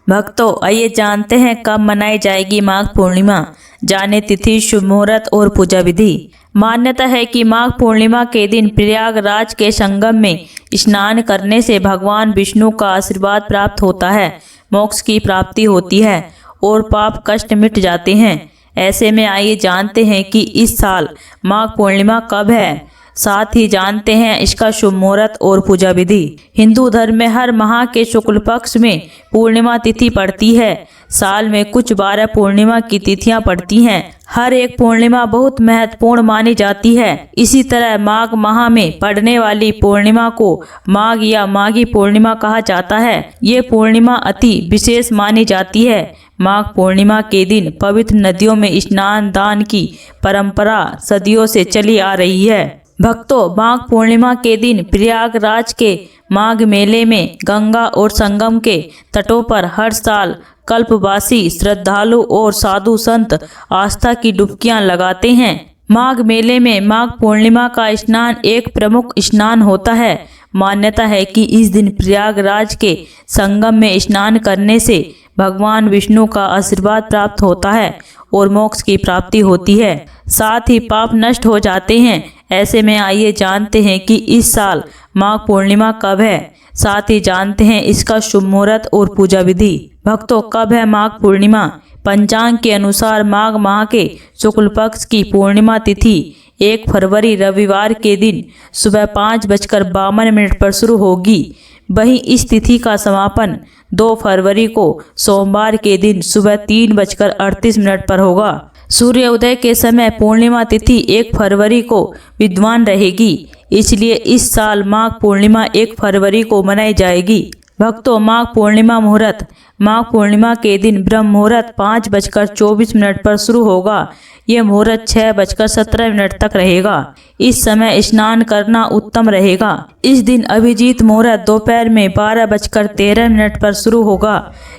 भक्तों आइए जानते हैं कब मनाई जाएगी माघ पूर्णिमा। जाने तिथि, शुभ मुहूर्त और पूजा विधि। मान्यता है कि माघ पूर्णिमा के दिन प्रयागराज के संगम में स्नान करने से भगवान विष्णु का आशीर्वाद प्राप्त होता है, मोक्ष की प्राप्ति होती है और पाप कष्ट मिट जाते हैं। ऐसे में आइए जानते हैं कि इस साल माघ पूर्णिमा कब है, साथ ही जानते हैं इसका शुभ मुहूर्त और पूजा विधि। हिंदू धर्म में हर माह के शुक्ल पक्ष में पूर्णिमा तिथि पड़ती है। साल में कुछ 12 पूर्णिमा की तिथियां पड़ती हैं। हर एक पूर्णिमा बहुत महत्वपूर्ण मानी जाती है। इसी तरह माघ माह में पड़ने वाली पूर्णिमा को माघ या माघी पूर्णिमा कहा जाता है। ये पूर्णिमा अति विशेष मानी जाती है। माघ पूर्णिमा के दिन पवित्र नदियों में स्नान दान की परंपरा सदियों से चली आ रही है। भक्तों, माघ पूर्णिमा के दिन प्रयागराज के माघ मेले में गंगा और संगम के तटों पर हर साल कल्पवासी श्रद्धालु और साधु संत आस्था की डुबकियां लगाते हैं। माघ मेले में माघ पूर्णिमा का स्नान एक प्रमुख स्नान होता है। मान्यता है कि इस दिन प्रयागराज के संगम में स्नान करने से भगवान विष्णु का आशीर्वाद प्राप्त होता है और मोक्ष की प्राप्ति होती है, साथ ही पाप नष्ट हो जाते हैं। ऐसे में आइए जानते हैं कि इस साल माघ पूर्णिमा कब है, साथ ही जानते हैं इसका शुभ मुहूर्त और पूजा विधि। भक्तों, कब है माघ पूर्णिमा? पंचांग के अनुसार माघ माह के शुक्ल पक्ष की पूर्णिमा तिथि 1 फरवरी रविवार के दिन सुबह 5:52 पर शुरू होगी। वहीं इस तिथि का समापन 2 फरवरी को सोमवार के दिन सुबह 3:38 पर होगा। सूर्य उदय के समय पूर्णिमा तिथि 1 फरवरी को विद्वान रहेगी, इसलिए इस साल माघ पूर्णिमा 1 फरवरी को मनाई जाएगी। भक्तों, माघ पूर्णिमा मुहूर्त। माघ पूर्णिमा के दिन ब्रह्म मुहूर्त 5:24 पर शुरू होगा। यह मुहूर्त 6:17 तक रहेगा। इस समय स्नान करना उत्तम रहेगा। इस दिन अभिजीत मुहूर्त दोपहर में 12:13 पर शुरू होगा।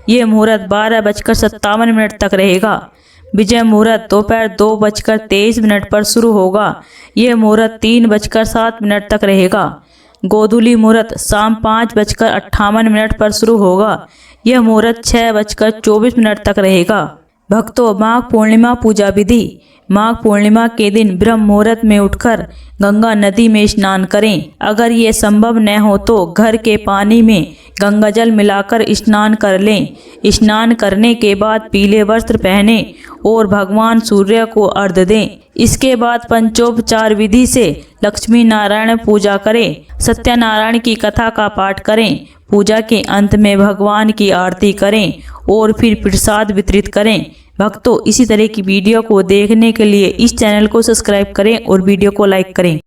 यह मुहूर्त 12:57 तक रहेगा। विजय मुहूर्त दोपहर 2:23 पर शुरू होगा। यह मुहूर्त 3:07 तक रहेगा। गोधूली मुहूर्त शाम 5:58 पर शुरू होगा। यह मुहूर्त 6:24 तक रहेगा। भक्तों, माघ पूर्णिमा पूजा विधि। माघ पूर्णिमा के दिन ब्रह्म मुहूर्त में उठकर गंगा नदी में स्नान करें। अगर ये संभव न हो तो घर के पानी में गंगा जल मिलाकर स्नान कर लें। स्नान करने के बाद पीले वस्त्र पहने और भगवान सूर्य को अर्घ्य दें। इसके बाद पंचोपचार विधि से लक्ष्मी नारायण पूजा करें। सत्यनारायण की कथा का पाठ करें। पूजा के अंत में भगवान की आरती करें और फिर प्रसाद वितरित करें। भक्तों, इसी तरह की वीडियो को देखने के लिए इस चैनल को सब्सक्राइब करें और वीडियो को लाइक करें।